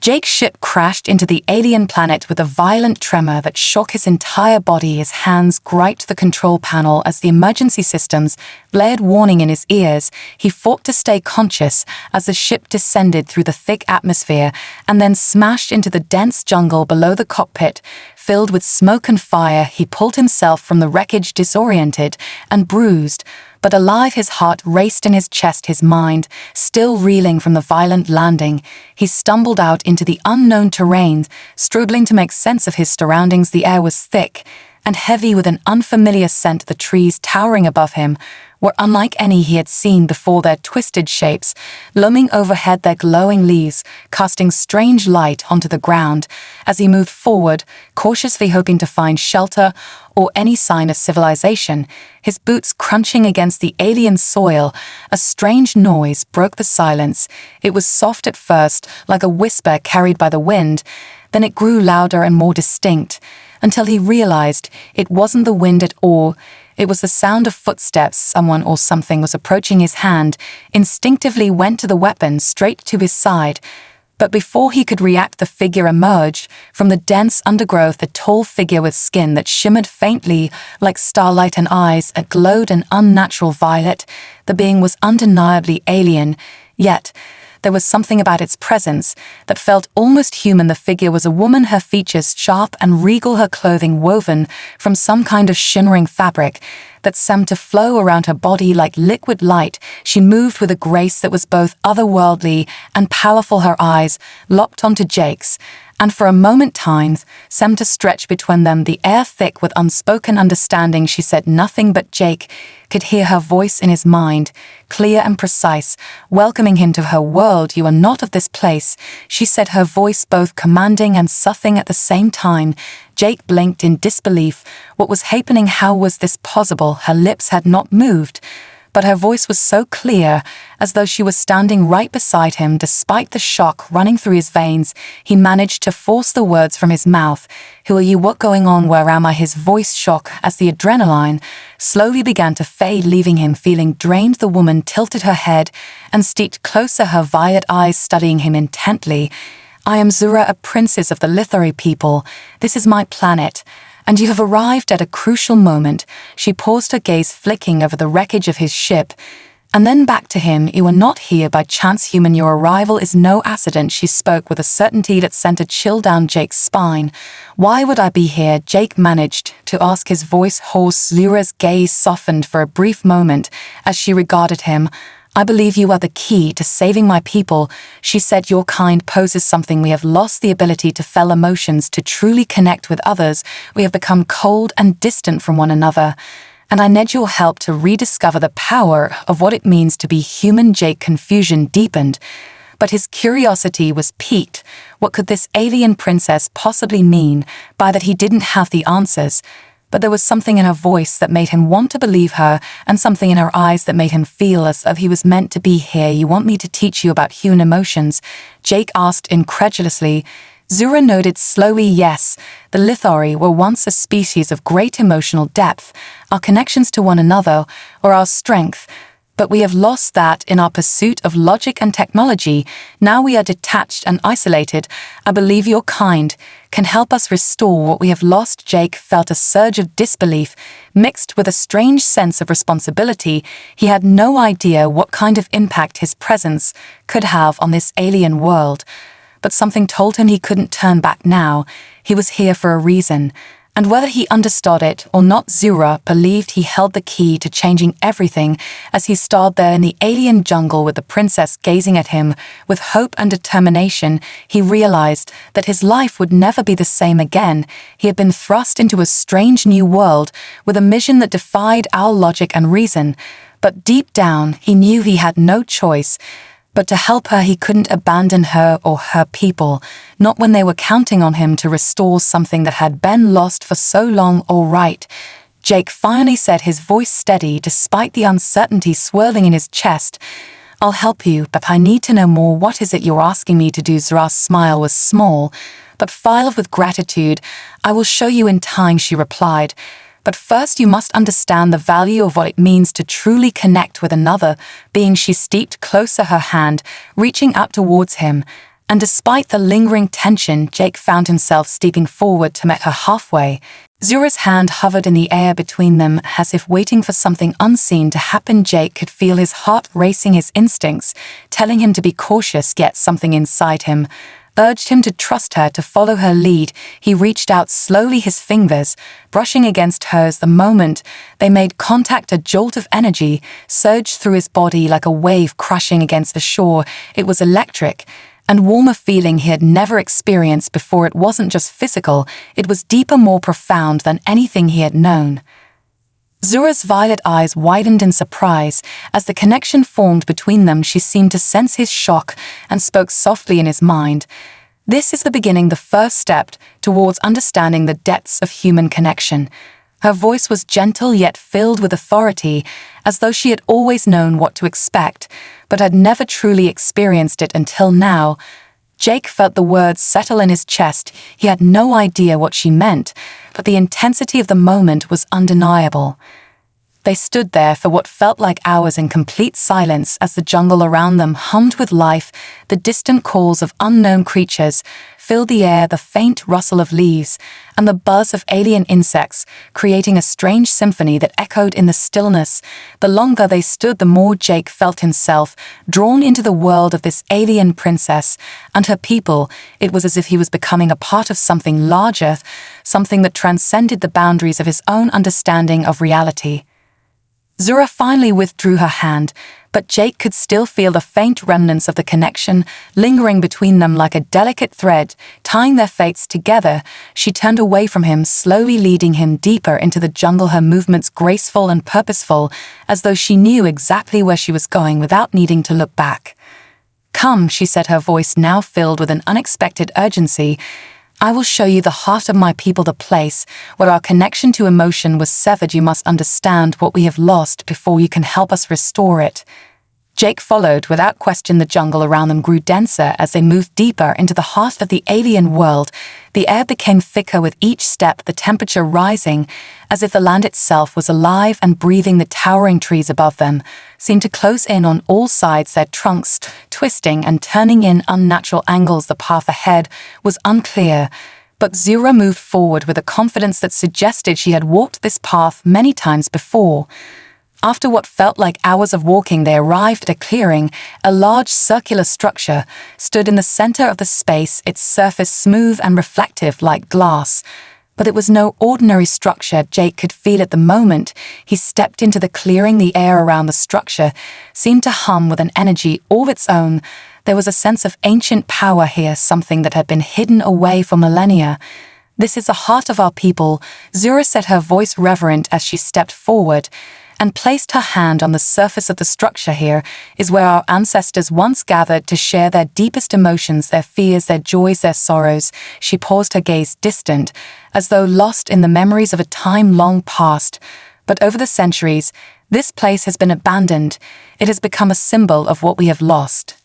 Jake's ship crashed into the alien planet with a violent tremor that shook his entire body. His hands griped the control panel as the emergency systems blared warning in his ears. He fought to stay conscious as the ship descended through the thick atmosphere and then smashed into the dense jungle below the cockpit. Filled with smoke and fire, he pulled himself from the wreckage disoriented and bruised, but alive. His heart raced in his chest, his mind still reeling from the violent landing. He stumbled out into the unknown terrain, struggling to make sense of his surroundings. The air was thick and heavy with an unfamiliar scent. The trees towering above him were unlike any he had seen before, their twisted shapes looming overhead, their glowing leaves casting strange light onto the ground. As he moved forward, cautiously hoping to find shelter or any sign of civilization, his boots crunching against the alien soil, a strange noise broke the silence. It was soft at first, like a whisper carried by the wind. Then it grew louder and more distinct, until he realized it wasn't the wind at all. It was the sound of footsteps. Someone or something was approaching his hand. Instinctively went to the weapon, straight to his side. But before he could react, the figure emerged from the dense undergrowth, a tall figure with skin that shimmered faintly like starlight and eyes that glowed an unnatural violet. The being was undeniably alien, yet there was something about its presence that felt almost human. The figure was a woman, her features sharp and regal, her clothing woven from some kind of shimmering fabric that seemed to flow around her body like liquid light. She moved with a grace that was both otherworldly and powerful. Her eyes locked onto Jake's, and for a moment time seemed to stretch between them, the air thick with unspoken understanding. She said nothing, but Jake could hear her voice in his mind, clear and precise, welcoming him to her world. "You are not of this place," she said, her voice both commanding and soothing at the same time. Jake blinked in disbelief. What was happening? How was this possible? Her lips had not moved, but her voice was so clear, as though she was standing right beside him. Despite the shock running through his veins, he managed to force the words from his mouth. "Who are you? What going on? Where am I?" His voice shook as the adrenaline slowly began to fade, leaving him feeling drained. The woman tilted her head and stepped closer, her violet eyes studying him intently. "I am Zura, a princess of the Lithari people. This is my planet, and you have arrived at a crucial moment." She paused, her gaze flicking over the wreckage of his ship, and then back to him. "You are not here by chance, human. Your arrival is no accident." She spoke with a certainty that sent a chill down Jake's spine. "Why would I be here?" Jake managed to ask, his voice hoarse. Zura's gaze softened for a brief moment as she regarded him. "I believe you are the key to saving my people," she said. "Your kind poses something. We have lost the ability to feel emotions, to truly connect with others. We have become cold and distant from one another, and I need your help to rediscover the power of what it means to be human." Jake's confusion deepened, but his curiosity was piqued. What could this alien princess possibly mean by that? He didn't have the answers, but there was something in her voice that made him want to believe her, and something in her eyes that made him feel as if he was meant to be here. "You want me to teach you about human emotions?" Jake asked incredulously. Zura nodded slowly. "Yes, the Lithari were once a species of great emotional depth, our connections to one another, or our strength. But we have lost that in our pursuit of logic and technology. Now we are detached and isolated. I believe your kind can help us restore what we have lost." Jake felt a surge of disbelief, mixed with a strange sense of responsibility. He had no idea what kind of impact his presence could have on this alien world, but something told him he couldn't turn back now. He was here for a reason, and whether he understood it or not, Zura believed he held the key to changing everything. As he stood there in the alien jungle with the princess gazing at him with hope and determination, he realized that his life would never be the same again. He had been thrust into a strange new world with a mission that defied our logic and reason, but deep down he knew he had no choice. But to help her, he couldn't abandon her or her people, not when they were counting on him to restore something that had been lost for so long. "All right," Jake finally said, his voice steady despite the uncertainty swirling in his chest. "I'll help you, but I need to know more. What is it you're asking me to do?" Zura's smile was small, but filled with gratitude. "I will show you in time," she replied. "But first you must understand the value of what it means to truly connect with another being." She stepped closer, her hand reaching out towards him. And despite the lingering tension, Jake found himself stepping forward to meet her halfway. Zura's hand hovered in the air between them, as if waiting for something unseen to happen. Jake could feel his heart racing, his instincts telling him to be cautious, yet something inside him urged him to trust her, to follow her lead. He reached out slowly, his fingers brushing against hers. The moment they made contact, a jolt of energy surged through his body like a wave crashing against the shore. It was electric and warm, a feeling he had never experienced before. It wasn't just physical, it was deeper, more profound than anything he had known. Zura's violet eyes widened in surprise. As the connection formed between them, she seemed to sense his shock and spoke softly in his mind. This is the beginning, the first step towards understanding the depths of human connection. Her voice was gentle yet filled with authority, as though she had always known what to expect, but had never truly experienced it until now. Jake felt the words settle in his chest. He had no idea what she meant, but the intensity of the moment was undeniable. They stood there for what felt like hours in complete silence as the jungle around them hummed with life. The distant calls of unknown creatures filled the air, the faint rustle of leaves and the buzz of alien insects, creating a strange symphony that echoed in the stillness. The longer they stood, the more Jake felt himself drawn into the world of this alien princess and her people. It was as if he was becoming a part of something larger, something that transcended the boundaries of his own understanding of reality. Zura finally withdrew her hand, but Jake could still feel the faint remnants of the connection lingering between them like a delicate thread, tying their fates together. She turned away from him, slowly leading him deeper into the jungle, her movements graceful and purposeful, as though she knew exactly where she was going without needing to look back. "Come," she said, her voice now filled with an unexpected urgency. "I will show you the heart of my people, the place where our connection to emotion was severed. You must understand what we have lost before you can help us restore it." Jake followed without question. The jungle around them grew denser as they moved deeper into the heart of the alien world. The air became thicker with each step, the temperature rising, as if the land itself was alive and breathing. The towering trees above them seemed to close in on all sides, their trunks twisting and turning in unnatural angles. The path ahead was unclear, but Zura moved forward with a confidence that suggested she had walked this path many times before. After what felt like hours of walking, they arrived at a clearing. A large circular structure stood in the center of the space, its surface smooth and reflective like glass. But it was no ordinary structure. Jake could feel it the moment he stepped into the clearing. The air around the structure seemed to hum with an energy all its own. There was a sense of ancient power here, something that had been hidden away for millennia. "This is the heart of our people," Zura said, her voice reverent as she stepped forward and placed her hand on the surface of the structure. "Here is where our ancestors once gathered to share their deepest emotions, their fears, their joys, their sorrows." She paused, her gaze distant, as though lost in the memories of a time long past. "But over the centuries, this place has been abandoned. It has become a symbol of what we have lost."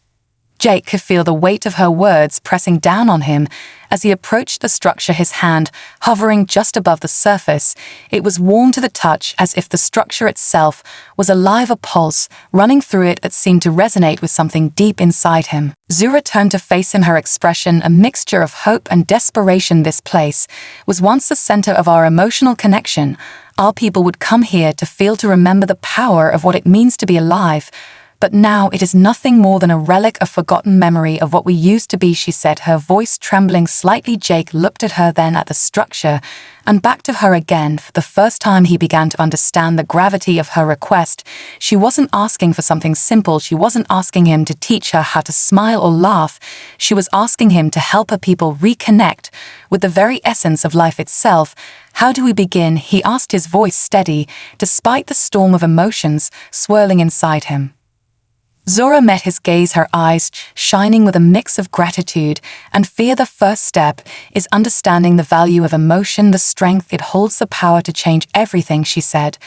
Jake could feel the weight of her words pressing down on him as he approached the structure, his hand hovering just above the surface. It was warm to the touch, as if the structure itself was alive, a pulse running through it that seemed to resonate with something deep inside him. Zura turned to face him, her expression a mixture of hope and desperation. "This place was once the center of our emotional connection. Our people would come here to feel, to remember the power of what it means to be alive. But now it is nothing more than a relic, a forgotten memory of what we used to be," she said, her voice trembling slightly. Jake looked at her, then at the structure, and back to her again. For the first time he began to understand the gravity of her request. She wasn't asking for something simple. She wasn't asking him to teach her how to smile or laugh. She was asking him to help her people reconnect with the very essence of life itself. "How do we begin?" he asked, his voice steady, despite the storm of emotions swirling inside him. Zura met his gaze, her eyes shining with a mix of gratitude and fear. "The first step is understanding the value of emotion, the strength it holds, the power to change everything," she said.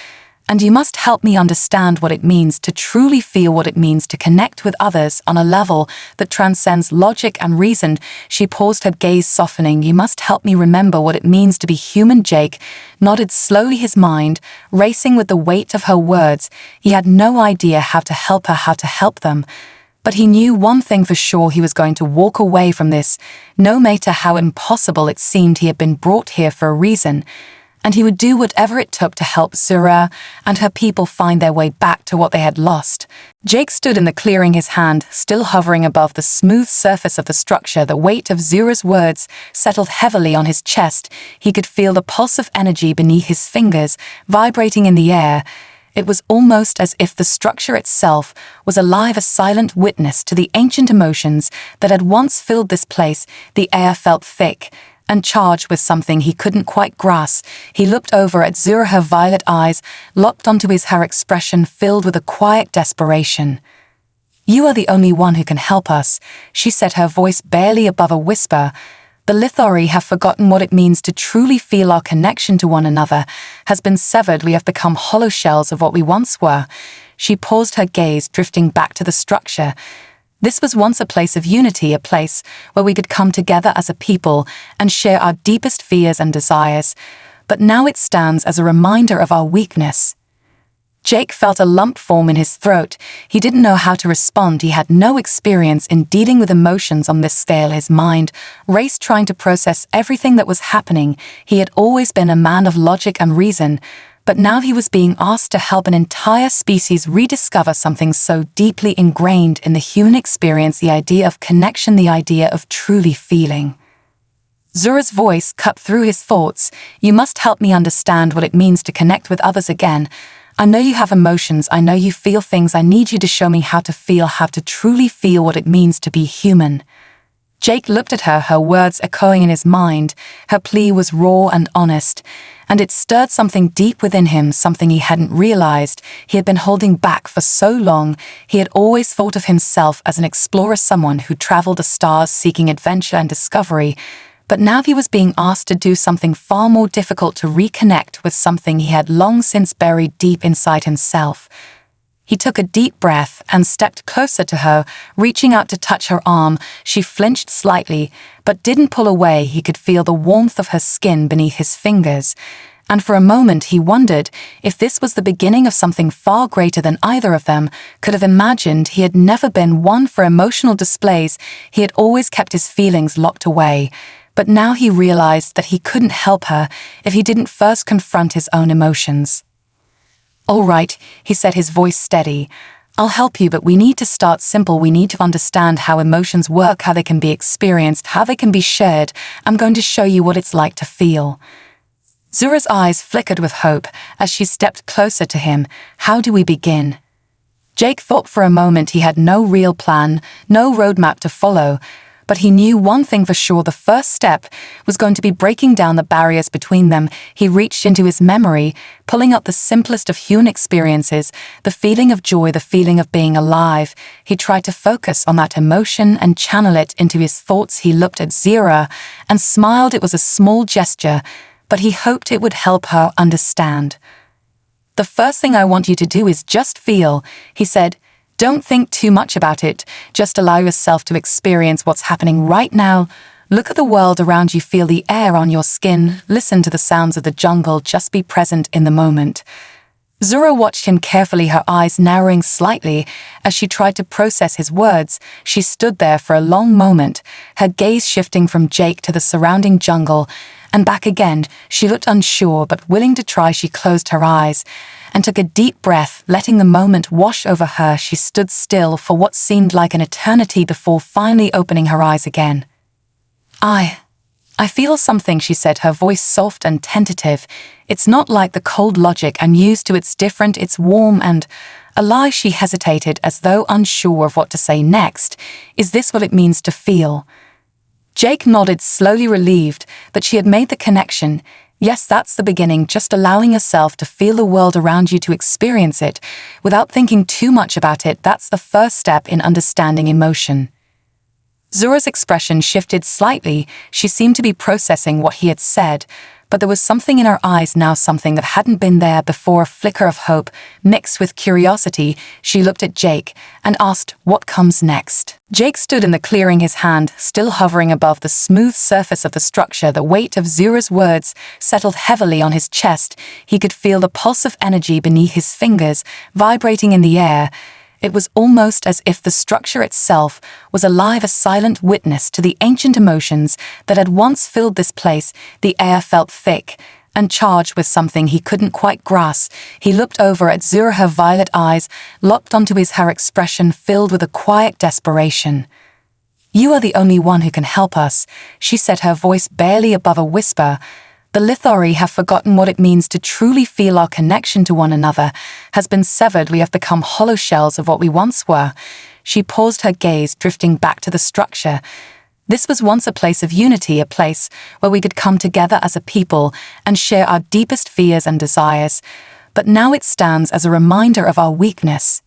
"And you must help me understand what it means to truly feel, what it means to connect with others on a level that transcends logic and reason." She paused, her gaze softening. "You must help me remember what it means to be human." Jake nodded slowly, his mind racing with the weight of her words. He had no idea how to help her, how to help them. But he knew one thing for sure: he was going to walk away from this, no matter how impossible it seemed. He had been brought here for a reason, and he would do whatever it took to help Zura and her people find their way back to what they had lost. Jake stood in the clearing, his hand still hovering above the smooth surface of the structure. The weight of Zura's words settled heavily on his chest. He could feel the pulse of energy beneath his fingers, vibrating in the air. It was almost as if the structure itself was alive, a silent witness to the ancient emotions that had once filled this place. The air felt thick and charged with something he couldn't quite grasp. He looked over at Zura, her violet eyes locked onto his, her expression filled with a quiet desperation. "You are the only one who can help us," she said, her voice barely above a whisper. "The Lithori have forgotten what it means to truly feel. Our connection to one another has been severed. We have become hollow shells of what we once were." She paused, her gaze drifting back to the structure. This was once a place of unity, a place where we could come together as a people and share our deepest fears and desires. But now it stands as a reminder of our weakness. Jake felt a lump form in his throat. He didn't know how to respond. He had no experience in dealing with emotions on this scale. His mind raced, trying to process everything that was happening. He had always been a man of logic and reason, but now he was being asked to help an entire species rediscover something so deeply ingrained in the human experience: the idea of connection, the idea of truly feeling. Zura's voice cut through his thoughts. "You must help me understand what it means to connect with others again. I know you have emotions, I know you feel things. I need you to show me how to feel, how to truly feel what it means to be human." Jake looked at her, her words echoing in his mind. Her plea was raw and honest, and it stirred something deep within him, something he hadn't realized he had been holding back for so long. He had always thought of himself as an explorer, someone who traveled the stars seeking adventure and discovery. But now he was being asked to do something far more difficult: to reconnect with something he had long since buried deep inside himself. He took a deep breath and stepped closer to her, reaching out to touch her arm. She flinched slightly, but didn't pull away. He could feel the warmth of her skin beneath his fingers, and for a moment he wondered if this was the beginning of something far greater than either of them could have imagined. He had never been one for emotional displays. He had always kept his feelings locked away. But now he realized that he couldn't help her if he didn't first confront his own emotions. "All right," he said, his voice steady. "I'll help you, but we need to start simple. We need to understand how emotions work, how they can be experienced, how they can be shared. I'm going to show you what it's like to feel." Zura's eyes flickered with hope as she stepped closer to him. "How do we begin?" Jake thought for a moment. He had no real plan, no roadmap to follow. But he knew one thing for sure: the first step was going to be breaking down the barriers between them. He reached into his memory, pulling out the simplest of human experiences, the feeling of joy, the feeling of being alive. He tried to focus on that emotion and channel it into his thoughts. He looked at Zura and smiled. It was a small gesture, but he hoped it would help her understand. "The first thing I want you to do is just feel," he said. "Don't think too much about it. Just allow yourself to experience what's happening right now. Look at the world around you. Feel the air on your skin. Listen to the sounds of the jungle. Just be present in the moment." Zura watched him carefully, her eyes narrowing slightly as she tried to process his words. She stood there for a long moment, her gaze shifting from Jake to the surrounding jungle and back again. She looked unsure, but willing to try. She closed her eyes and took a deep breath, letting the moment wash over her. She stood still for what seemed like an eternity before finally opening her eyes again. I feel something," she said, her voice soft and tentative. "It's not like the cold logic I'm used to. It's different. It's warm and alive." She hesitated, as though unsure of what to say next. "Is this what it means to feel?" Jake nodded, slowly, relieved that she had made the connection. "Yes, that's the beginning. Just allowing yourself to feel the world around you, to experience it without thinking too much about it. That's the first step in understanding emotion." Zura's expression shifted slightly. She seemed to be processing what he had said, but there was something in her eyes now, something that hadn't been there before, a flicker of hope mixed with curiosity. She looked at Jake and asked, "What comes next?" Jake stood in the clearing, his hand still hovering above the smooth surface of the structure. The weight of Zura's words settled heavily on his chest. He could feel the pulse of energy beneath his fingers, vibrating in the air. It was almost as if the structure itself was alive, a silent witness to the ancient emotions that had once filled this place. The air felt thick and charged with something he couldn't quite grasp. He looked over at Zura, her violet eyes locked onto her expression filled with a quiet desperation. "You are the only one who can help us," she said, her voice barely above a whisper. "The Lithori have forgotten what it means to truly feel. Our connection to one another has been severed. We have become hollow shells of what we once were." She paused, her gaze drifting back to the structure. This was once a place of unity, a place where we could come together as a people and share our deepest fears and desires. But now it stands as a reminder of our weakness.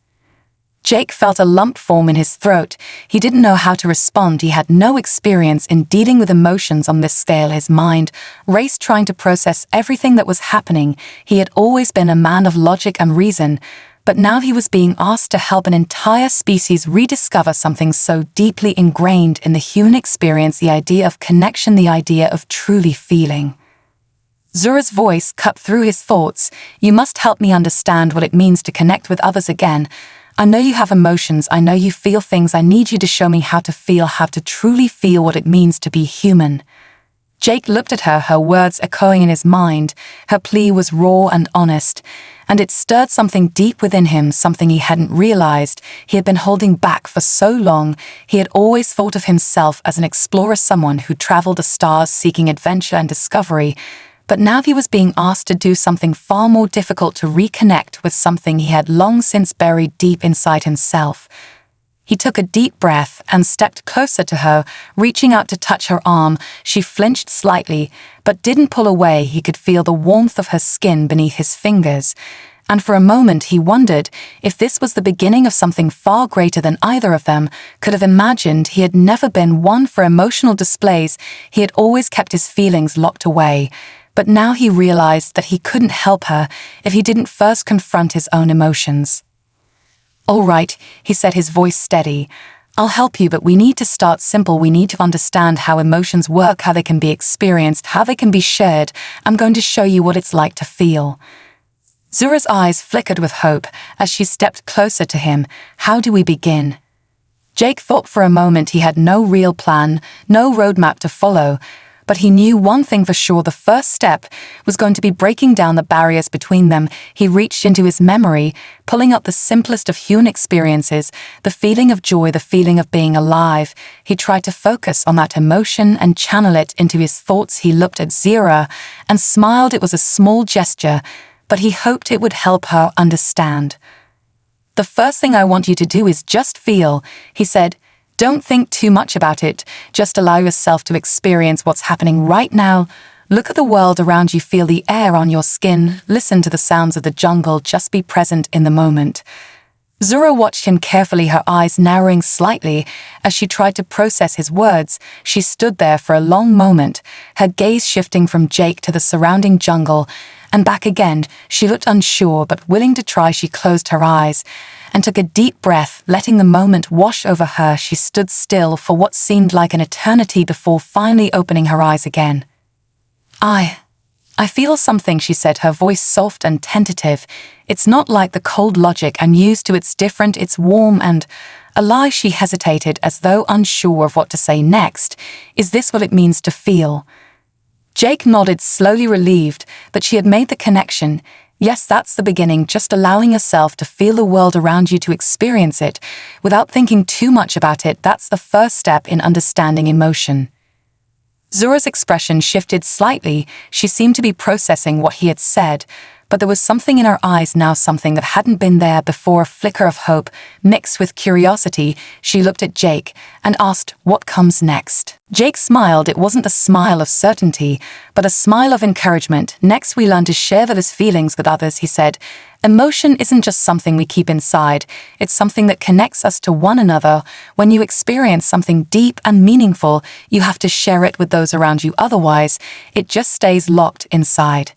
Jake felt a lump form in his throat. He didn't know how to respond. He had no experience in dealing with emotions on this scale. His mind raced, trying to process everything that was happening. He had always been a man of logic and reason, but now he was being asked to help an entire species rediscover something so deeply ingrained in the human experience, the idea of connection, the idea of truly feeling. Zura's voice cut through his thoughts. "You must help me understand what it means to connect with others again. I know you have emotions, I know you feel things. I need you to show me how to feel, how to truly feel what it means to be human." Jake looked at her, her words echoing in his mind. Her plea was raw and honest, and it stirred something deep within him, something he hadn't realized he had been holding back for so long. He had always thought of himself as an explorer, someone who traveled the stars seeking adventure and discovery. But now he was being asked to do something far more difficult, to reconnect with something he had long since buried deep inside himself. He took a deep breath and stepped closer to her, reaching out to touch her arm. She flinched slightly, but didn't pull away. He could feel the warmth of her skin beneath his fingers. And for a moment he wondered if this was the beginning of something far greater than either of them could have imagined. He had never been one for emotional displays. He had always kept his feelings locked away. But now he realized that he couldn't help her if he didn't first confront his own emotions. "All right," he said, his voice steady. "I'll help you, but we need to start simple. We need to understand how emotions work, how they can be experienced, how they can be shared. I'm going to show you what it's like to feel." Zura's eyes flickered with hope as she stepped closer to him. "How do we begin?" Jake thought for a moment. He had no real plan, no roadmap to follow. But he knew one thing for sure: the first step was going to be breaking down the barriers between them. He reached into his memory, pulling up the simplest of human experiences, the feeling of joy, the feeling of being alive. He tried to focus on that emotion and channel it into his thoughts. He looked at Zira and smiled. It was a small gesture, but he hoped it would help her understand. "The first thing I want you to do is just feel," he said. "Don't think too much about it. Just allow yourself to experience what's happening right now. Look at the world around you, feel the air on your skin, listen to the sounds of the jungle, just be present in the moment." Zura watched him carefully, her eyes narrowing slightly as she tried to process his words. She stood there for a long moment, her gaze shifting from Jake to the surrounding jungle and back again. She looked unsure, but willing to try. She closed her eyes and took a deep breath, letting the moment wash over her. She stood still for what seemed like an eternity before finally opening her eyes again. I feel something," she said, her voice soft and tentative. "It's not like the cold logic I'm used to. It's different, it's warm and alive." She hesitated, as though unsure of what to say next. "Is this what it means to feel?" Jake nodded, slowly, relieved that she had made the connection. "Yes, that's the beginning, just allowing yourself to feel the world around you, to experience it without thinking too much about it. That's the first step in understanding emotion." Zura's expression shifted slightly. She seemed to be processing what he had said, but there was something in her eyes now, something that hadn't been there before, a flicker of hope mixed with curiosity. She looked at Jake and asked, "What comes next?" Jake smiled. It wasn't a smile of certainty, but a smile of encouragement. "Next, we learn to share those feelings with others," he said. "Emotion isn't just something we keep inside. It's something that connects us to one another. When you experience something deep and meaningful, you have to share it with those around you. Otherwise, it just stays locked inside."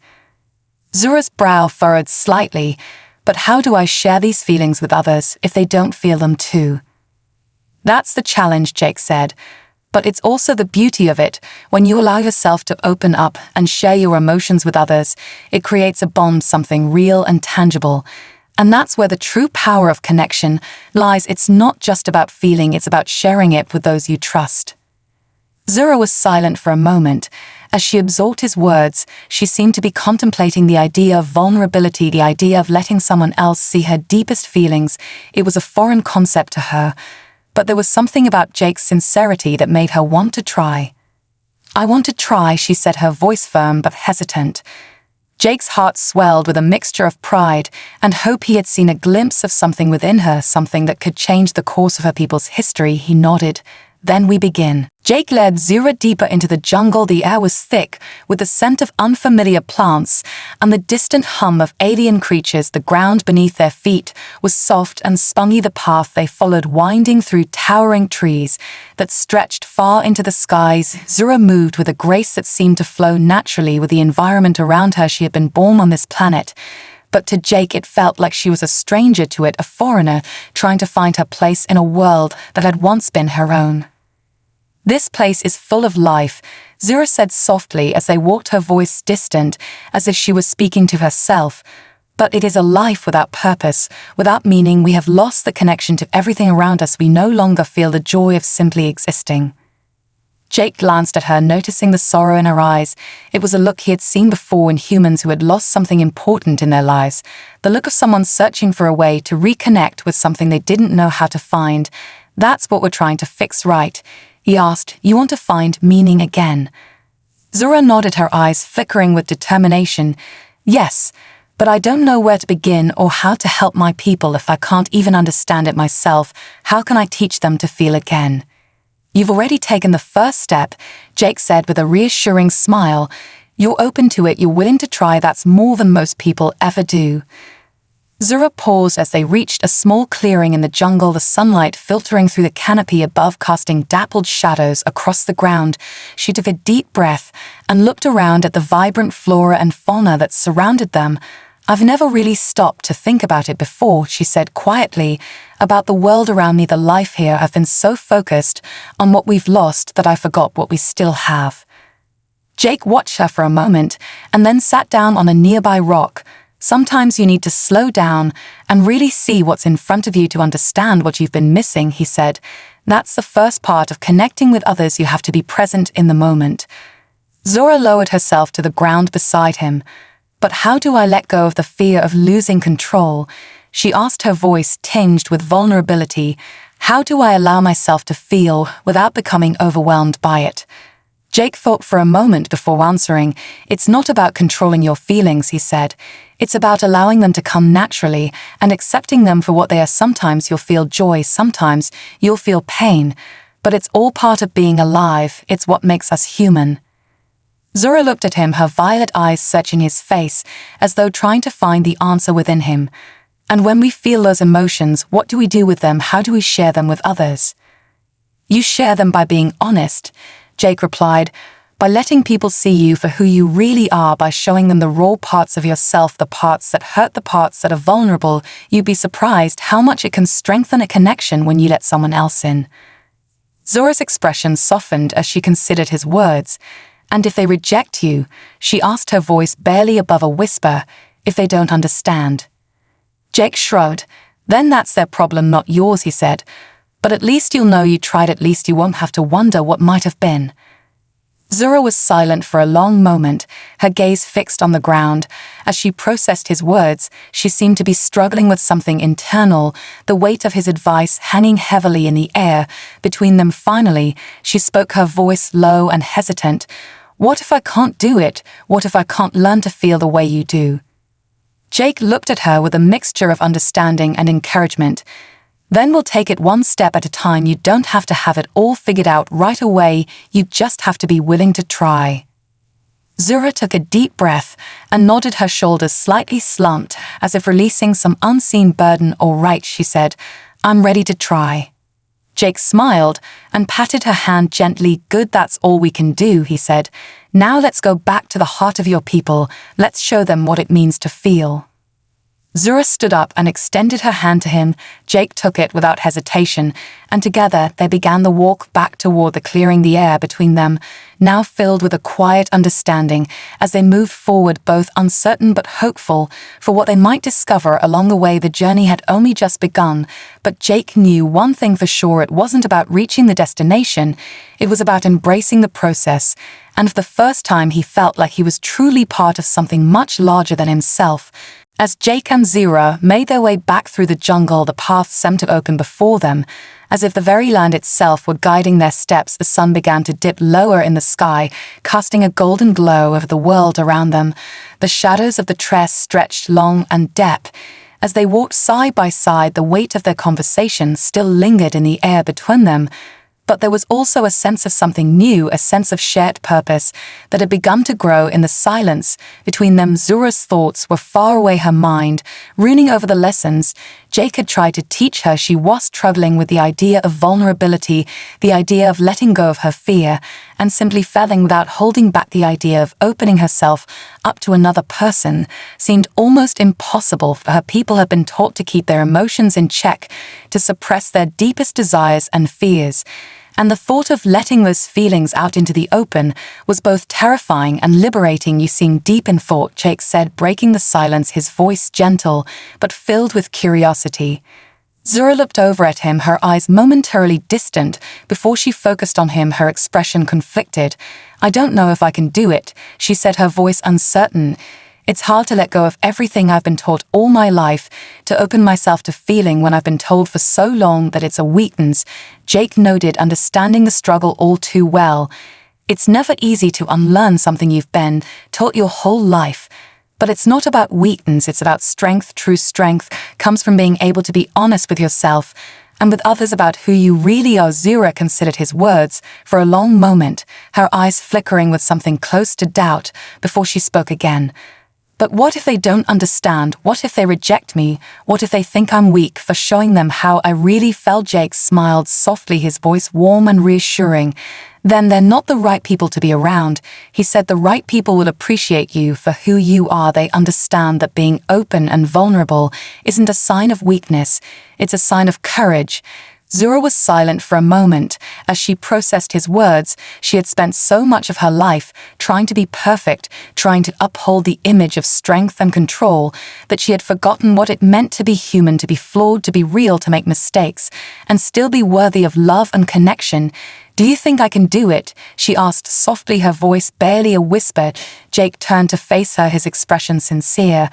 Zura's brow furrowed slightly. "But how do I share these feelings with others if they don't feel them too?" "That's the challenge," Jake said. "But it's also the beauty of it. When you allow yourself to open up and share your emotions with others, it creates a bond, something real and tangible. And that's where the true power of connection lies. It's not just about feeling, it's about sharing it with those you trust. Zura was silent for a moment. As she absorbed his words, she seemed to be contemplating the idea of vulnerability, the idea of letting someone else see her deepest feelings. It was a foreign concept to her, but there was something about Jake's sincerity that made her want to try. "I want to try," she said, her voice firm but hesitant. Jake's heart swelled with a mixture of pride and hope. He had seen a glimpse of something within her, something that could change the course of her people's history. He nodded. "Then we begin." Jake led Zura deeper into the jungle. The air was thick with the scent of unfamiliar plants and the distant hum of alien creatures. The ground beneath their feet was soft and spongy. The path they followed winding through towering trees that stretched far into the skies. Zura moved with a grace that seemed to flow naturally with the environment around her. She had been born on this planet, but to Jake it felt like she was a stranger to it, a foreigner trying to find her place in a world that had once been her own. "This place is full of life," Zura said softly as they walked, her voice distant, as if she was speaking to herself. "But it is a life without purpose, without meaning. We have lost the connection to everything around us. We no longer feel the joy of simply existing." Jake glanced at her, noticing the sorrow in her eyes. It was a look he had seen before in humans who had lost something important in their lives, the look of someone searching for a way to reconnect with something they didn't know how to find. "That's what we're trying to fix, right?" he asked. "You want to find meaning again?" Zura nodded, her eyes flickering with determination. "Yes, but I don't know where to begin or how to help my people. If I can't even understand it myself, how can I teach them to feel again?" "You've already taken the first step," Jake said with a reassuring smile. "You're open to it, you're willing to try. That's more than most people ever do." Zura paused as they reached a small clearing in the jungle, the sunlight filtering through the canopy above, casting dappled shadows across the ground. She took a deep breath and looked around at the vibrant flora and fauna that surrounded them. "I've never really stopped to think about it before," she said quietly, "about the world around me, the life here. I've been so focused on what we've lost that I forgot what we still have." Jake watched her for a moment and then sat down on a nearby rock. "Sometimes you need to slow down and really see what's in front of you to understand what you've been missing," he said. "That's the first part of connecting with others. You have to be present in the moment." Zura lowered herself to the ground beside him. "But how do I let go of the fear of losing control?" she asked, her voice tinged with vulnerability. "How do I allow myself to feel without becoming overwhelmed by it?" Jake thought for a moment before answering. "It's not about controlling your feelings," he said. "It's about allowing them to come naturally and accepting them for what they are. Sometimes you'll feel joy, sometimes you'll feel pain, but it's all part of being alive. It's what makes us human." Zura looked at him, her violet eyes searching his face, as though trying to find the answer within him. "And when we feel those emotions, what do we do with them? How do we share them with others?" "You share them by being honest," Jake replied, "by letting people see you for who you really are, by showing them the raw parts of yourself, the parts that hurt, the parts that are vulnerable. You'd be surprised how much it can strengthen a connection when you let someone else in." Zura's expression softened as she considered his words. "And if they reject you?" she asked, her voice barely above a whisper. "If they don't understand?" Jake shrugged. "Then that's their problem, not yours," he said. "But at least you'll know you tried. At least you won't have to wonder what might have been." Zura was silent for a long moment, her gaze fixed on the ground. As she processed his words, she seemed to be struggling with something internal, the weight of his advice hanging heavily in the air between them. Finally, she spoke, her voice low and hesitant. "What if I can't do it? What if I can't learn to feel the way you do?" Jake looked at her with a mixture of understanding and encouragement. "Then we'll take it one step at a time. You don't have to have it all figured out right away. You just have to be willing to try." Zura took a deep breath and nodded, her shoulders slightly slumped, as if releasing some unseen burden. "All right," she said. "I'm ready to try." Jake smiled and patted her hand gently. "Good, that's all we can do," he said. "Now let's go back to the heart of your people. Let's show them what it means to feel." Zura stood up and extended her hand to him. Jake took it without hesitation, and together they began the walk back toward the clearing. The air between them now filled with a quiet understanding as they moved forward, both uncertain but hopeful for what they might discover along the way. The journey had only just begun, but Jake knew one thing for sure: it wasn't about reaching the destination, it was about embracing the process. And for the first time he felt like he was truly part of something much larger than himself. As Jake and Zura made their way back through the jungle, the path seemed to open before them, as if the very land itself were guiding their steps. The sun began to dip lower in the sky, casting a golden glow over the world around them. The shadows of the trees stretched long and deep. As they walked side by side, the weight of their conversation still lingered in the air between them. But there was also a sense of something new, a sense of shared purpose that had begun to grow in the silence between them. Zura's thoughts were far away, her mind ruining over the lessons Jake had tried to teach her. She was struggling with the idea of vulnerability, the idea of letting go of her fear, and simply failing without holding back. The idea of opening herself up to another person seemed almost impossible for her. People had been taught to keep their emotions in check, to suppress their deepest desires and fears. And the thought of letting those feelings out into the open was both terrifying and liberating. "You seem deep in thought," Jake said, breaking the silence, his voice gentle but filled with curiosity. Zura looked over at him, her eyes momentarily distant before she focused on him, her expression conflicted. "I don't know if I can do it," she said, her voice uncertain. "It's hard to let go of everything I've been taught all my life, to open myself to feeling when I've been told for so long that it's a weakness." Jake nodded, understanding the struggle all too well. "It's never easy to unlearn something you've been taught your whole life. But it's not about weakness, it's about strength. True strength comes from being able to be honest with yourself and with others about who you really are." Zura considered his words for a long moment, her eyes flickering with something close to doubt before she spoke again. "But what if they don't understand? What if they reject me? What if they think I'm weak for showing them how I really felt?" Jake smiled softly, his voice warm and reassuring. "Then they're not the right people to be around," he said. "The right people will appreciate you for who you are. They understand that being open and vulnerable isn't a sign of weakness, it's a sign of courage." Zura was silent for a moment as she processed his words. She had spent so much of her life trying to be perfect, trying to uphold the image of strength and control, that she had forgotten what it meant to be human, to be flawed, to be real, to make mistakes, and still be worthy of love and connection. "Do you think I can do it?" she asked softly, her voice barely a whisper. Jake turned to face her, his expression sincere.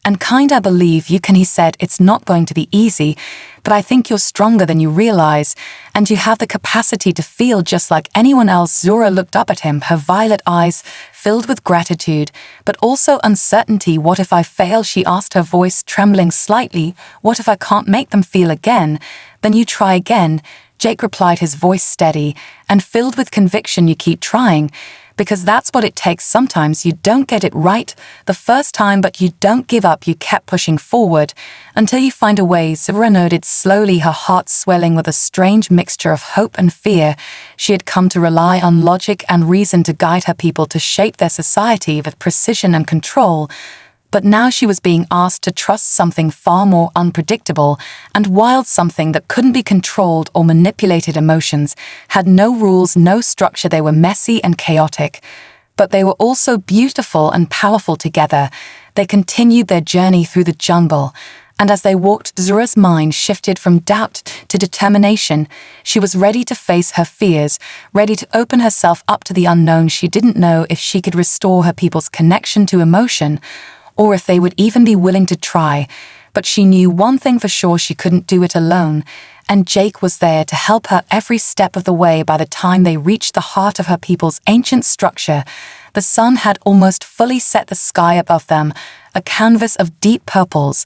"And kind, I believe you can," he said. "It's not going to be easy, but I think you're stronger than you realize, and you have the capacity to feel just like anyone else." Zura looked up at him, her violet eyes filled with gratitude, but also uncertainty. "What if I fail?" she asked, her voice trembling slightly. "What if I can't make them feel again?" "Then you try again," Jake replied, his voice steady and filled with conviction. "You keep trying, because that's what it takes. Sometimes you don't get it right the first time, but you don't give up. You kept pushing forward until you find a way." Zura nodded slowly, her heart swelling with a strange mixture of hope and fear. She had come to rely on logic and reason to guide her people, to shape their society with precision and control. But now she was being asked to trust something far more unpredictable and wild, something that couldn't be controlled or manipulated. Emotions had no rules, no structure. They were messy and chaotic, but they were also beautiful and powerful together. They continued their journey through the jungle, and as they walked, Zura's mind shifted from doubt to determination. She was ready to face her fears, ready to open herself up to the unknown. She didn't know if she could restore her people's connection to emotion, or if they would even be willing to try. But she knew one thing for sure: she couldn't do it alone, and Jake was there to help her every step of the way. By the time they reached the heart of her people's ancient structure, the sun had almost fully set the sky above them, a canvas of deep purples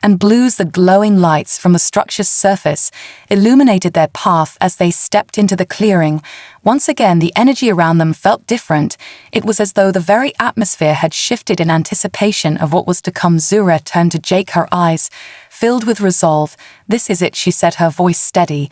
and blues. The glowing lights from the structure's surface illuminated their path as they stepped into the clearing. Once again, the energy around them felt different. It was as though the very atmosphere had shifted in anticipation of what was to come. Zura turned to Jake, her eyes filled with resolve. "This is it," she said, her voice steady.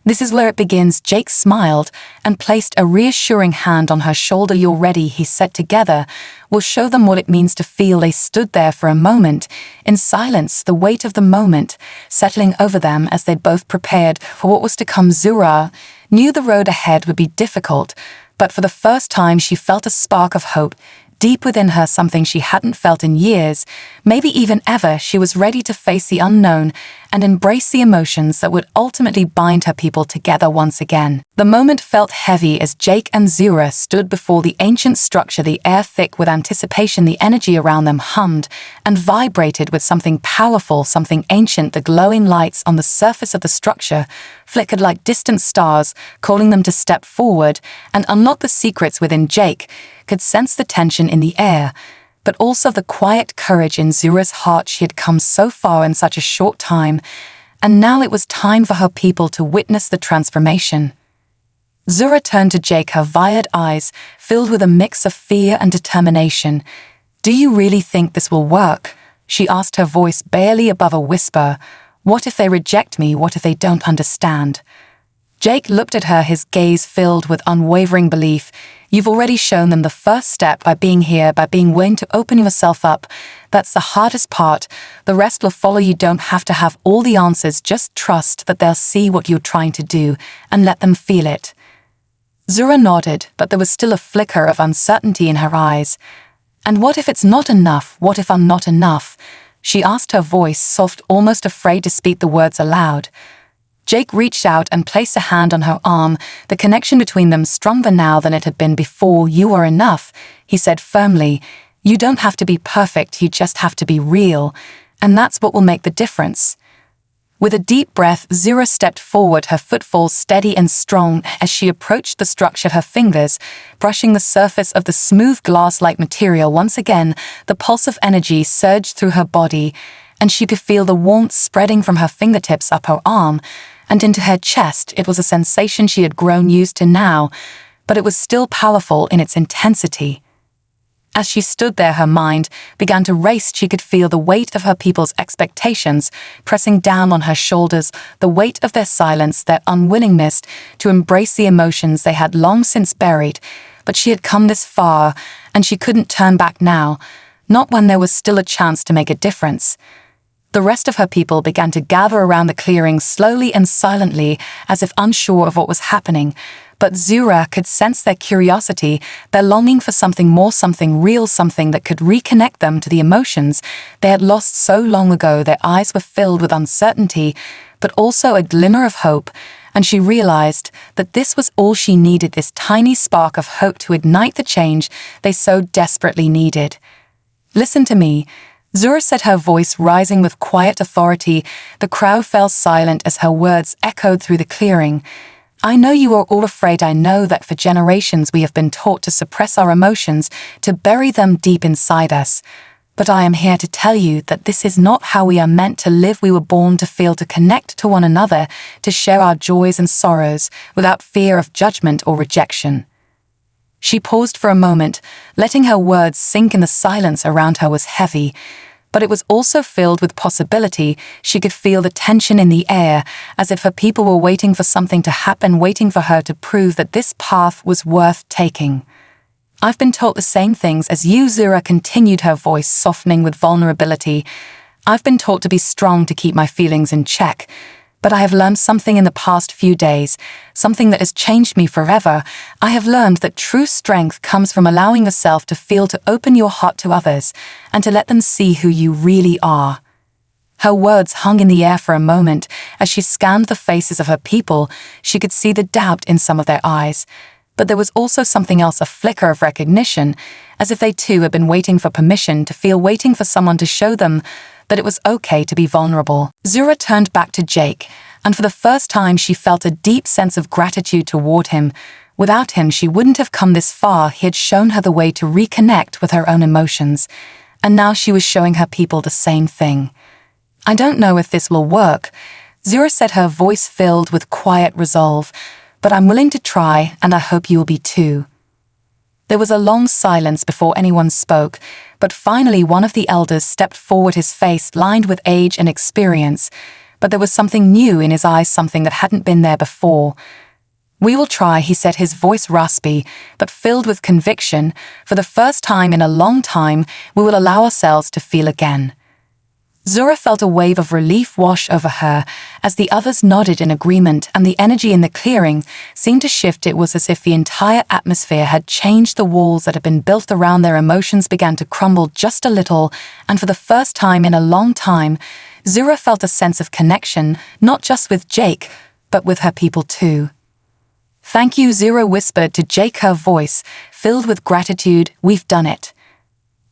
This is where it begins. Jake smiled and placed a reassuring hand on her shoulder. "You're ready," he said. "Together, we'll show them what it means to feel." They stood there for a moment, in silence, the weight of the moment settling over them as they both prepared for what was to come. Zura knew the road ahead would be difficult, but for the first time she felt a spark of hope. Deep within her, something she hadn't felt in years, maybe even ever. She was ready to face the unknown and embrace the emotions that would ultimately bind her people together once again. The moment felt heavy as Jake and Zura stood before the ancient structure, the air thick with anticipation. The energy around them hummed and vibrated with something powerful, something ancient. The glowing lights on the surface of the structure flickered like distant stars, calling them to step forward and unlock the secrets within. Jake could sense the tension in the air, but also the quiet courage in Zura's heart. She had come so far in such a short time, and now it was time for her people to witness the transformation. Zura turned to Jake, her violet eyes filled with a mix of fear and determination. "Do you really think this will work?" she asked, her voice barely above a whisper. "What if they reject me? What if they don't understand?" Jake looked at her, his gaze filled with unwavering belief. "You've already shown them the first step by being here, by being willing to open yourself up. That's the hardest part. The rest will follow. You don't have to have all the answers. Just trust that they'll see what you're trying to do and let them feel it." Zura nodded, but there was still a flicker of uncertainty in her eyes. "And what if it's not enough? What if I'm not enough?" she asked, her voice soft, almost afraid to speak the words aloud. Jake reached out and placed a hand on her arm, the connection between them stronger now than it had been before. "You are enough," he said firmly. "You don't have to be perfect, you just have to be real, and that's what will make the difference." With a deep breath, Zura stepped forward, her footfall steady and strong. As she approached the structure, her fingers brushing the surface of the smooth glass-like material. Once again, the pulse of energy surged through her body, and she could feel the warmth spreading from her fingertips up her arm and into her chest. It was a sensation she had grown used to now, but it was still powerful in its intensity. As she stood there, her mind began to race. She could feel the weight of her people's expectations pressing down on her shoulders, the weight of their silence, their unwillingness to embrace the emotions they had long since buried. But she had come this far, and she couldn't turn back now, not when there was still a chance to make a difference. The rest of her people began to gather around the clearing slowly and silently, as if unsure of what was happening. But Zura could sense their curiosity, their longing for something more, something real, something that could reconnect them to the emotions they had lost so long ago. Their eyes were filled with uncertainty, but also a glimmer of hope, and she realized that this was all she needed, this tiny spark of hope to ignite the change they so desperately needed. "Listen to me," Zura said, her voice rising with quiet authority. The crowd fell silent as her words echoed through the clearing. "I know you are all afraid. I know that for generations we have been taught to suppress our emotions, to bury them deep inside us. But I am here to tell you that this is not how we are meant to live. We were born to feel, to connect to one another, to share our joys and sorrows without fear of judgment or rejection." She paused for a moment, letting her words sink in. The silence around her was heavy, but it was also filled with possibility. She could feel the tension in the air, as if her people were waiting for something to happen, waiting for her to prove that this path was worth taking. "I've been taught the same things as you," Zura continued, her voice softening with vulnerability. "I've been taught to be strong, to keep my feelings in check. But I have learned something in the past few days, something that has changed me forever. I have learned that true strength comes from allowing yourself to feel, to open your heart to others, and to let them see who you really are." Her words hung in the air for a moment. As she scanned the faces of her people, she could see the doubt in some of their eyes. But there was also something else, a flicker of recognition, as if they too had been waiting for permission to feel, waiting for someone to show them that it was okay to be vulnerable. Zura turned back to Jake, and for the first time she felt a deep sense of gratitude toward him. Without him, she wouldn't have come this far. He had shown her the way to reconnect with her own emotions, and now she was showing her people the same thing. "I don't know if this will work," Zura said, her voice filled with quiet resolve, "but I'm willing to try, and I hope you will be too." There was a long silence before anyone spoke, but finally one of the elders stepped forward, his face lined with age and experience, but there was something new in his eyes, something that hadn't been there before. "We will try," he said, his voice raspy, but filled with conviction. "For the first time in a long time, we will allow ourselves to feel again." Zura felt a wave of relief wash over her as the others nodded in agreement, and the energy in the clearing seemed to shift. It was as if the entire atmosphere had changed. The walls that had been built around their emotions began to crumble just a little, and for the first time in a long time, Zura felt a sense of connection, not just with Jake, but with her people too. "Thank you," Zura whispered to Jake, her voice filled with gratitude. "We've done it."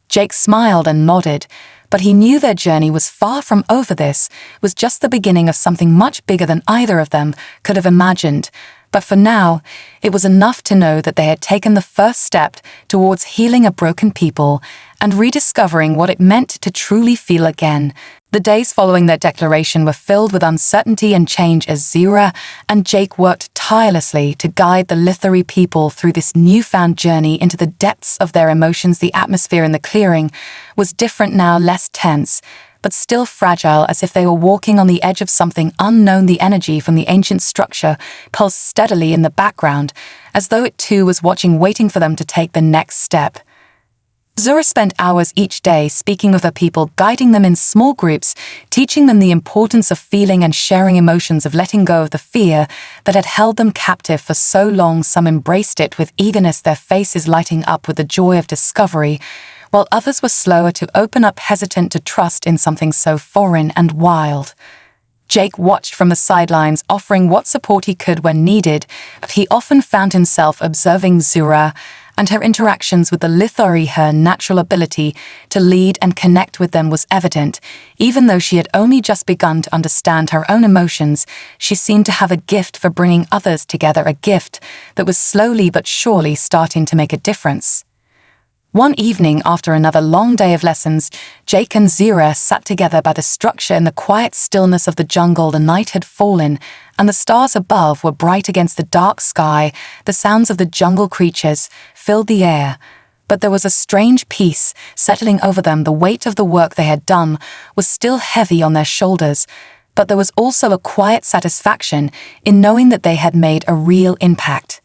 Jake smiled and nodded, but he knew their journey was far from over. This was just the beginning of something much bigger than either of them could have imagined. But for now, it was enough to know that they had taken the first step towards healing a broken people and rediscovering what it meant to truly feel again. The days following their declaration were filled with uncertainty and change as Zura and Jake worked tirelessly to guide the Lithari people through this newfound journey into the depths of their emotions. The atmosphere in the clearing was different now, less tense, but still fragile, as if they were walking on the edge of something unknown. The energy from the ancient structure pulsed steadily in the background, as though it too was watching, waiting for them to take the next step. Zura spent hours each day speaking with her people, guiding them in small groups, teaching them the importance of feeling and sharing emotions, of letting go of the fear that had held them captive for so long. Some embraced it with eagerness, their faces lighting up with the joy of discovery, while others were slower to open up, hesitant to trust in something so foreign and wild. Jake watched from the sidelines, offering what support he could when needed, but he often found himself observing Zura and her interactions with the Lithari. Her natural ability to lead and connect with them was evident. Even though she had only just begun to understand her own emotions, she seemed to have a gift for bringing others together, a gift that was slowly but surely starting to make a difference. One evening, after another long day of lessons, Jake and Zura sat together by the structure in the quiet stillness of the jungle. The night had fallen, and the stars above were bright against the dark sky. The sounds of the jungle creatures filled the air, but there was a strange peace settling over them. The weight of the work they had done was still heavy on their shoulders, but there was also a quiet satisfaction in knowing that they had made a real impact.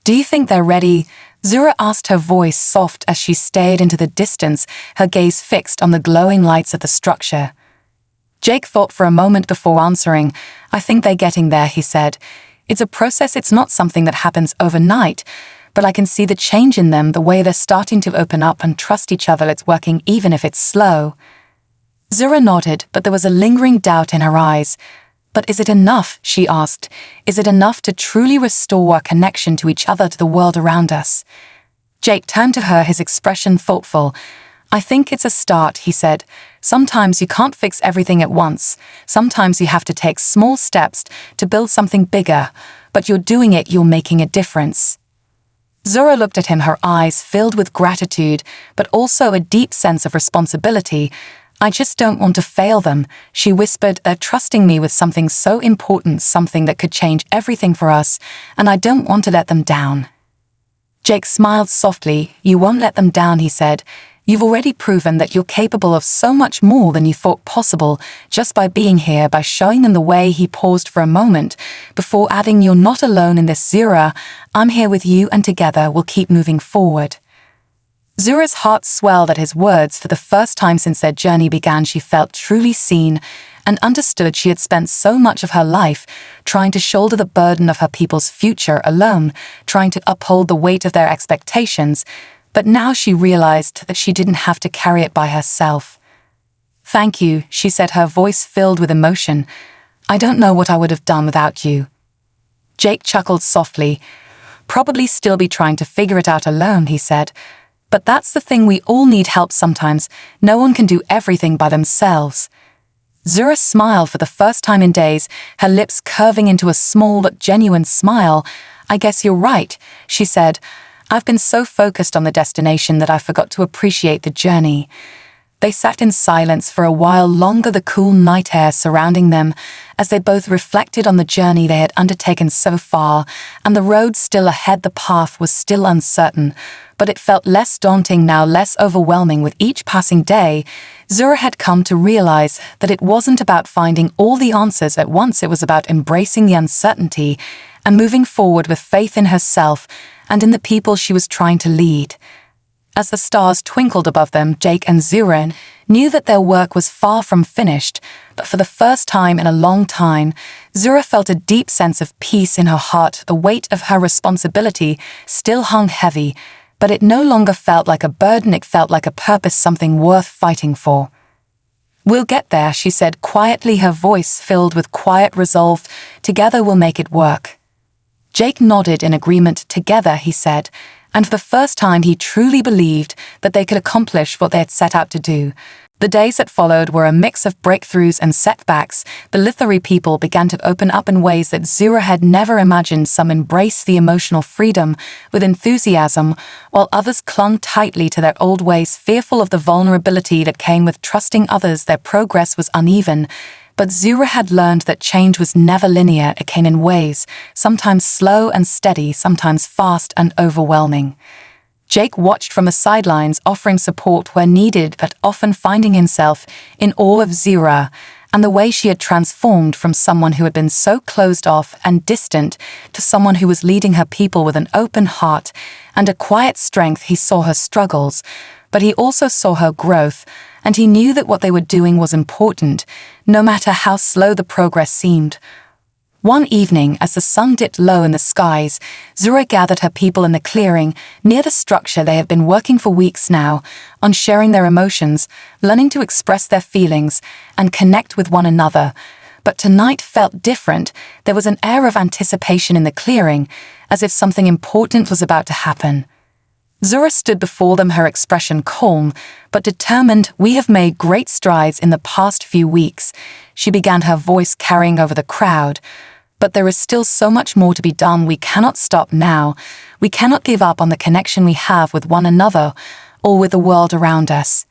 "Do you think they're ready?" Zura asked, her voice soft as she stared into the distance, her gaze fixed on the glowing lights of the structure. Jake thought for a moment before answering. "I think they're getting there," he said. "It's a process, it's not something that happens overnight, but I can see the change in them, the way they're starting to open up and trust each other. It's working, even if it's slow." Zura nodded, but there was a lingering doubt in her eyes. "But is it enough?" she asked. "Is it enough to truly restore our connection to each other, to the world around us?" Jake turned to her, his expression thoughtful. "I think it's a start," he said. "Sometimes you can't fix everything at once. Sometimes you have to take small steps to build something bigger, but you're doing it, you're making a difference." Zura looked at him, her eyes filled with gratitude, but also a deep sense of responsibility. "I just don't want to fail them," she whispered. "They're trusting me with something so important, something that could change everything for us, and I don't want to let them down." Jake smiled softly. "You won't let them down," he said. "You've already proven that you're capable of so much more than you thought possible just by being here, by showing them the way." He paused for a moment before adding, "You're not alone in this, Zura. I'm here with you, and together we'll keep moving forward." Zura's heart swelled at his words. For the first time since their journey began, she felt truly seen and understood. She had spent so much of her life trying to shoulder the burden of her people's future alone, trying to uphold the weight of their expectations, but now she realized that she didn't have to carry it by herself. "Thank you," she said, her voice filled with emotion. "I don't know what I would have done without you." Jake chuckled softly. "Probably still be trying to figure it out alone," he said. "But that's the thing, we all need help sometimes. No one can do everything by themselves." Zura smiled for the first time in days, her lips curving into a small but genuine smile. "I guess you're right," she said. "I've been so focused on the destination that I forgot to appreciate the journey." They sat in silence for a while longer, the cool night air surrounding them, as they both reflected on the journey they had undertaken so far, and the road still ahead. The path was still uncertain, but it felt less daunting now, less overwhelming with each passing day. Zura had come to realize that it wasn't about finding all the answers at once, it was about embracing the uncertainty and moving forward with faith in herself and in the people she was trying to lead. As the stars twinkled above them, Jake and Zura knew that their work was far from finished, but for the first time in a long time, Zura felt a deep sense of peace in her heart. The weight of her responsibility still hung heavy, but it no longer felt like a burden, it felt like a purpose, something worth fighting for. "We'll get there," she said quietly, her voice filled with quiet resolve. "Together we'll make it work." Jake nodded in agreement. "Together," he said, and for the first time he truly believed that they could accomplish what they had set out to do. The days that followed were a mix of breakthroughs and setbacks. The Lithari people began to open up in ways that Zura had never imagined. Some embraced the emotional freedom with enthusiasm, while others clung tightly to their old ways, fearful of the vulnerability that came with trusting others. Their progress was uneven, but Zura had learned that change was never linear. It came in waves, sometimes slow and steady, sometimes fast and overwhelming. Jake watched from the sidelines, offering support where needed, but often finding himself in awe of Zura and the way she had transformed from someone who had been so closed off and distant to someone who was leading her people with an open heart and a quiet strength. He saw her struggles, but he also saw her growth, and he knew that what they were doing was important, no matter how slow the progress seemed. One evening, as the sun dipped low in the skies, Zura gathered her people in the clearing near the structure. They had been working for weeks now on sharing their emotions, learning to express their feelings and connect with one another. But tonight felt different. There was an air of anticipation in the clearing, as if something important was about to happen. Zura stood before them, her expression calm but determined. "We have made great strides in the past few weeks," she began, her voice carrying over the crowd. "But there is still so much more to be done. We cannot stop now. We cannot give up on the connection we have with one another or with the world around us."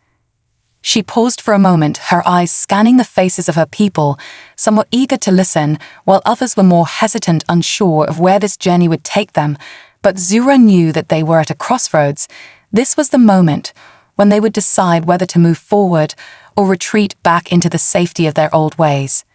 She paused for a moment, her eyes scanning the faces of her people. Some were eager to listen, while others were more hesitant, unsure of where this journey would take them. But Zura knew that they were at a crossroads. This was the moment when they would decide whether to move forward or retreat back into the safety of their old ways.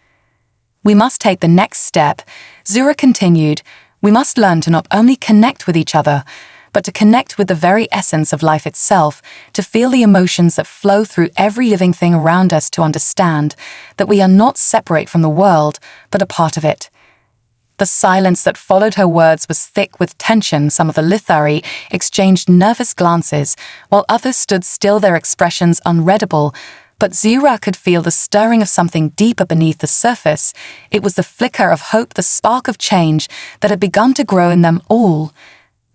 "We must take the next step," Zura continued. "We must learn to not only connect with each other, but to connect with the very essence of life itself, to feel the emotions that flow through every living thing around us, to understand that we are not separate from the world, but a part of it." The silence that followed her words was thick with tension. Some of the Lithari exchanged nervous glances, while others stood still, their expressions unreadable. But Zura could feel the stirring of something deeper beneath the surface. It was the flicker of hope, the spark of change that had begun to grow in them all.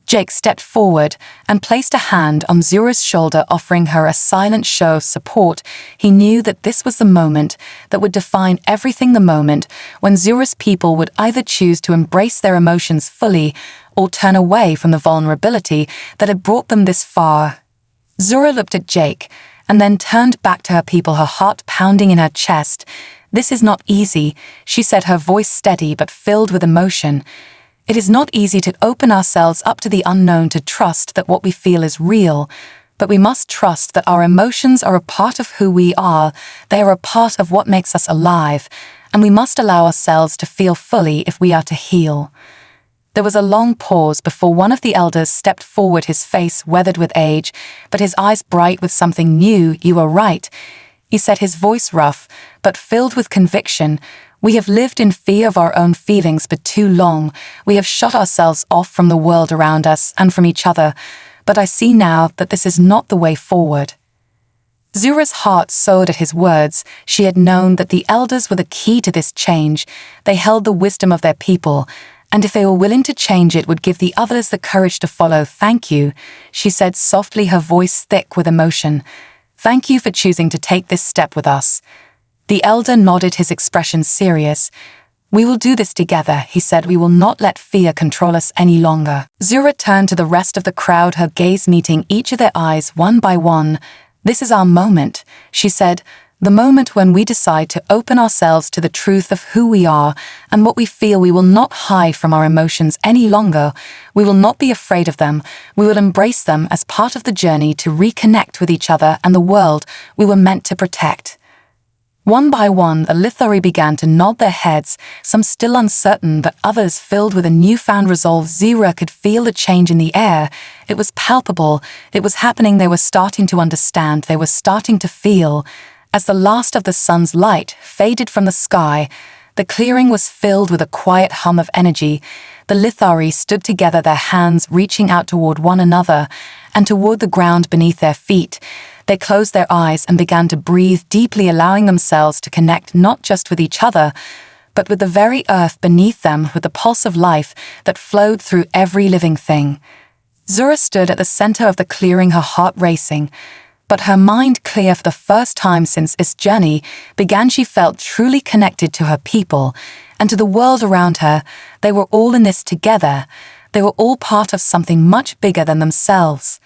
Jake stepped forward and placed a hand on Zura's shoulder, offering her a silent show of support. He knew that this was the moment that would define everything, the moment when Zura's people would either choose to embrace their emotions fully or turn away from the vulnerability that had brought them this far. Zura looked at Jake and then turned back to her people, her heart pounding in her chest. "This is not easy," she said, her voice steady but filled with emotion. "It is not easy to open ourselves up to the unknown, to trust that what we feel is real, but we must trust that our emotions are a part of who we are. They are a part of what makes us alive, and we must allow ourselves to feel fully if we are to heal." There was a long pause before one of the elders stepped forward, his face weathered with age, but his eyes bright with something new. "You are right," he said, his voice rough but filled with conviction. "We have lived in fear of our own feelings for too long. We have shut ourselves off from the world around us and from each other. But I see now that this is not the way forward." Zura's heart soared at his words. She had known that the elders were the key to this change. They held the wisdom of their people, and if they were willing to change, it would give the others the courage to follow. "Thank you," she said softly, her voice thick with emotion. "Thank you for choosing to take this step with us." The elder nodded, his expression serious. "We will do this together," he said. "We will not let fear control us any longer." Zura turned to the rest of the crowd, her gaze meeting each of their eyes one by one. "This is our moment," she said, The moment when we decide to open ourselves to the truth of who we are and what we feel. We will not hide from our emotions any longer. We will not be afraid of them. We will embrace them as part of the journey to reconnect with each other and the world we were meant to protect. One by one, the Lithari began to nod their heads, some still uncertain, but others filled with a newfound resolve. Zira could feel the change in the air. It was palpable. It was happening. They were starting to understand. They were starting to feel. As the last of the sun's light faded from the sky, the clearing was filled with a quiet hum of energy. The Lithari stood together, their hands reaching out toward one another and toward the ground beneath their feet. They closed their eyes and began to breathe deeply, allowing themselves to connect not just with each other, but with the very earth beneath them, with the pulse of life that flowed through every living thing. Zura stood at the center of the clearing, her heart racing, but her mind clear. For the first time since this journey began, she felt truly connected to her people and to the world around her. They were all in this together. They were all part of something much bigger than themselves.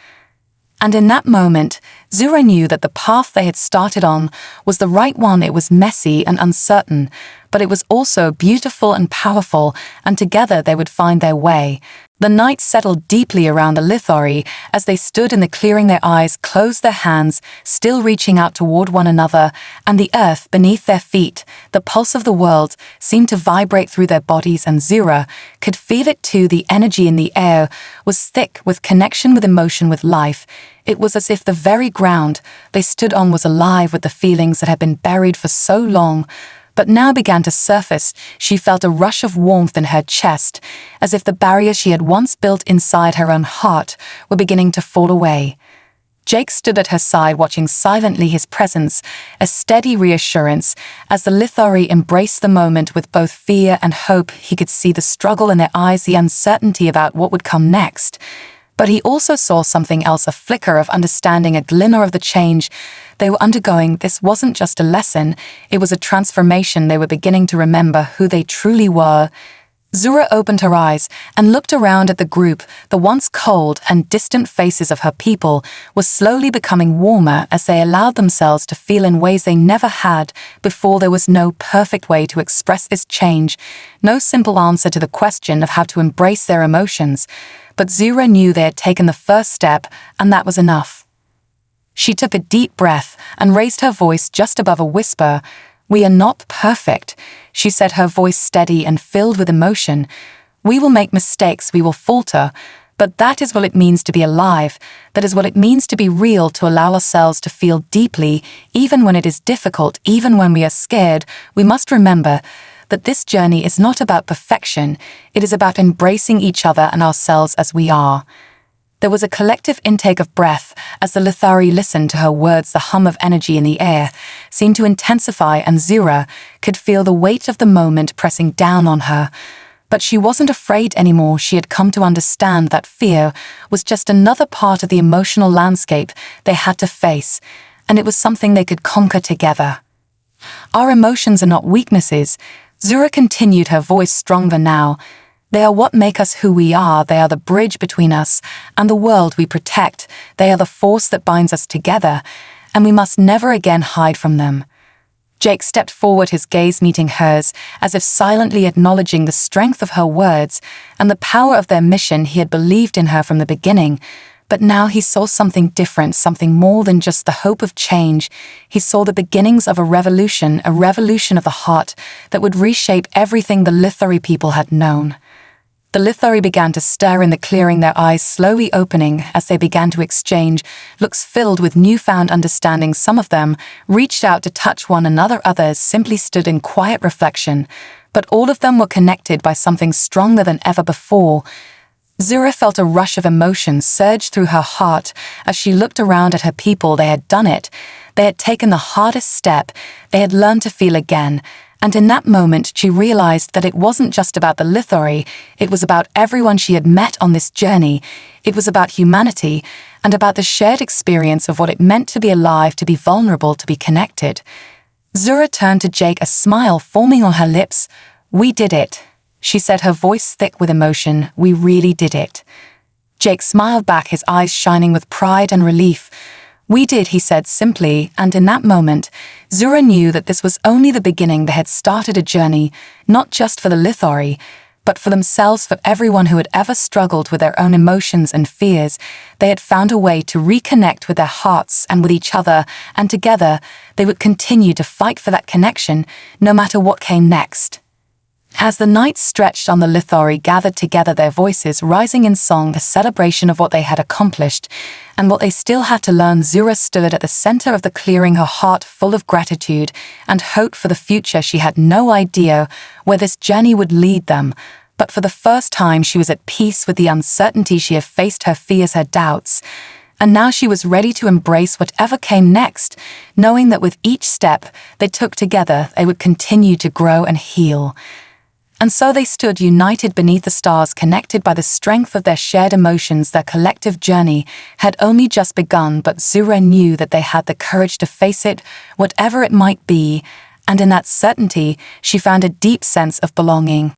And in that moment, Zura knew that the path they had started on was the right one. It was messy and uncertain, but it was also beautiful and powerful, and together they would find their way. The night settled deeply around the Lithari as they stood in the clearing, their eyes closed, their hands still reaching out toward one another, and the earth beneath their feet, the pulse of the world, seemed to vibrate through their bodies, and Zura could feel it too. The energy in the air was thick with connection, with emotion, with life. It was as if the very ground they stood on was alive with the feelings that had been buried for so long, but now began to surface. She felt a rush of warmth in her chest, as if the barriers she had once built inside her own heart were beginning to fall away. Jake stood at her side, watching silently, his presence a steady reassurance. As the Lithari embraced the moment with both fear and hope, he could see the struggle in their eyes, the uncertainty about what would come next. But he also saw something else, a flicker of understanding, a glimmer of the change they were undergoing. This wasn't just a lesson, it was a transformation. They were beginning to remember who they truly were. Zura opened her eyes and looked around at the group. The once cold and distant faces of her people were slowly becoming warmer as they allowed themselves to feel in ways they never had before. There was no perfect way to express this change, no simple answer to the question of how to embrace their emotions, but Zura knew they had taken the first step, and that was enough. She took a deep breath and raised her voice just above a whisper. "We are not perfect," she said, her voice steady and filled with emotion. "We will make mistakes, we will falter, but that is what it means to be alive. That is what it means to be real, to allow ourselves to feel deeply, even when it is difficult, even when we are scared. We must remember that this journey is not about perfection. It is about embracing each other and ourselves as we are." There was a collective intake of breath as the Lithari listened to her words. The hum of energy in the air seemed to intensify, and Zura could feel the weight of the moment pressing down on her. But she wasn't afraid anymore. She had come to understand that fear was just another part of the emotional landscape they had to face, and it was something they could conquer together. "Our emotions are not weaknesses," Zura continued, her voice stronger now. "They are what make us who we are. They are the bridge between us and the world we protect. They are the force that binds us together, and we must never again hide from them." Jake stepped forward, his gaze meeting hers, as if silently acknowledging the strength of her words and the power of their mission. He had believed in her from the beginning, but now he saw something different, something more than just the hope of change. He saw the beginnings of a revolution of the heart that would reshape everything the Lithari people had known. The Lithari began to stir in the clearing, their eyes slowly opening as they began to exchange looks filled with newfound understanding. Some of them reached out to touch one another, others simply stood in quiet reflection, but all of them were connected by something stronger than ever before. Zura felt a rush of emotion surge through her heart as she looked around at her people. They had done it. They had taken the hardest step. They had learned to feel again. And in that moment, she realized that it wasn't just about the Lithari, it was about everyone she had met on this journey. It was about humanity, and about the shared experience of what it meant to be alive, to be vulnerable, to be connected. Zura turned to Jake, a smile forming on her lips. "We did it," she said, her voice thick with emotion. "We really did it." Jake smiled back, his eyes shining with pride and relief. "We did," he said simply, and in that moment, Zura knew that this was only the beginning. They had started a journey, not just for the Lithori, but for themselves, for everyone who had ever struggled with their own emotions and fears. They had found a way to reconnect with their hearts and with each other, and together they would continue to fight for that connection, no matter what came next. As the night stretched on, the Lithori gathered together, their voices rising in song, the celebration of what they had accomplished and what they still had to learn. Zura stood at the center of the clearing, her heart full of gratitude and hope for the future. She had no idea where this journey would lead them, but for the first time she was at peace with the uncertainty. She had faced her fears, her doubts, and now she was ready to embrace whatever came next, knowing that with each step they took together, they would continue to grow and heal. And so they stood united beneath the stars, connected by the strength of their shared emotions. Their collective journey had only just begun, but Zura knew that they had the courage to face it, whatever it might be, and in that certainty she found a deep sense of belonging.